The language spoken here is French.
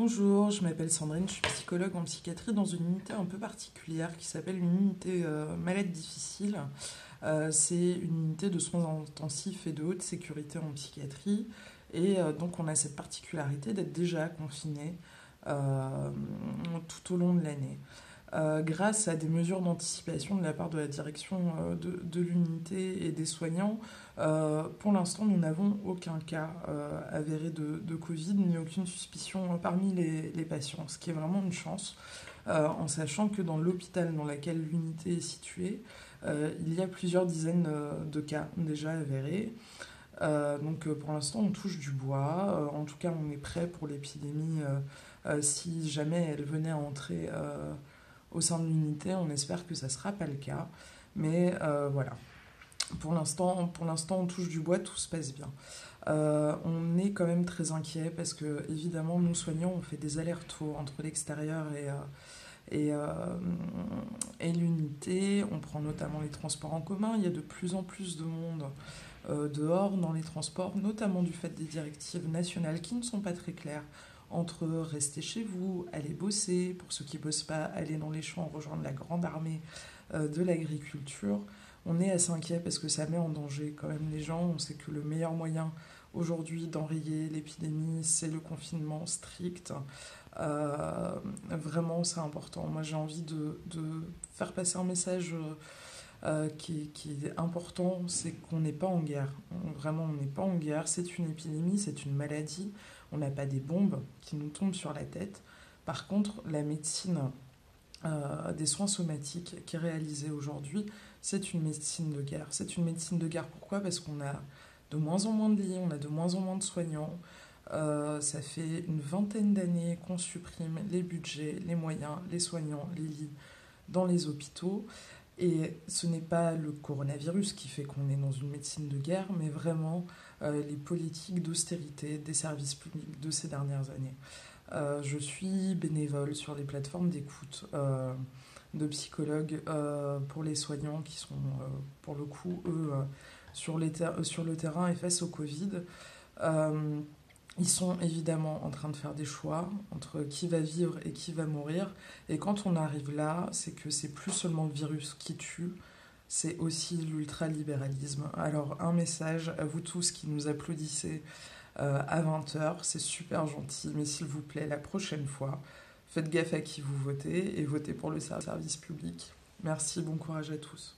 Bonjour, je m'appelle Sandrine, je suis psychologue en psychiatrie dans une unité un peu particulière qui s'appelle une unité malade difficile. C'est une unité de soins intensifs et de haute sécurité en psychiatrie. Donc on a cette particularité d'être déjà confiné euh, tout au long de l'année. Grâce à des mesures d'anticipation de la part de la direction de l'unité et des soignants, pour l'instant, nous n'avons aucun cas avéré de Covid, ni aucune suspicion parmi les patients, ce qui est vraiment une chance, en sachant que dans l'hôpital dans lequel l'unité est située, il y a plusieurs dizaines de cas déjà avérés. Donc pour l'instant, on touche du bois. En tout cas, on est prêt pour l'épidémie si jamais elle venait à entrer au sein de l'unité. On espère que ça ne sera pas le cas. Mais voilà, pour l'instant, on touche du bois, tout se passe bien. On est quand même très inquiet parce que, évidemment, nous soignants, on fait des allers-retours entre l'extérieur et, euh, et l'unité. On prend notamment les transports en commun. Il y a de plus en plus de monde dehors dans les transports, notamment du fait des directives nationales qui ne sont pas très claires entre rester chez vous, aller bosser, pour ceux qui ne bossent pas, aller dans les champs, rejoindre la grande armée de l'agriculture. On est assez inquiet parce que ça met en danger quand même les gens. On sait que le meilleur moyen aujourd'hui d'enrayer l'épidémie, c'est le confinement strict. Vraiment, c'est important. Moi, j'ai envie de faire passer un message qui est important, c'est qu'on n'est pas en guerre. Vraiment, on n'est pas en guerre. C'est une épidémie, c'est une maladie. On n'a pas des bombes qui nous tombent sur la tête. Par contre, la médecine des soins somatiques qui est réalisée aujourd'hui, c'est une médecine de guerre. C'est une médecine de guerre, pourquoi? Parce qu'on a de moins en moins de lits, on a de moins en moins de soignants. Ça fait une vingtaine d'années qu'on supprime les budgets, les moyens, les soignants, les lits dans les hôpitaux. Et ce n'est pas le coronavirus qui fait qu'on est dans une médecine de guerre, mais vraiment les politiques d'austérité des services publics de ces dernières années. Je suis bénévole sur les plateformes d'écoute de psychologues pour les soignants qui sont, pour le coup, eux, sur le terrain et face au Covid. Euh, Ils sont évidemment en train de faire des choix entre qui va vivre et qui va mourir. Et quand on arrive là, c'est que c'est plus seulement le virus qui tue, c'est aussi l'ultralibéralisme. Alors un message à vous tous qui nous applaudissez à 20h, c'est super gentil, mais s'il vous plaît, la prochaine fois, faites gaffe à qui vous votez et votez pour le service public. Merci, bon courage à tous.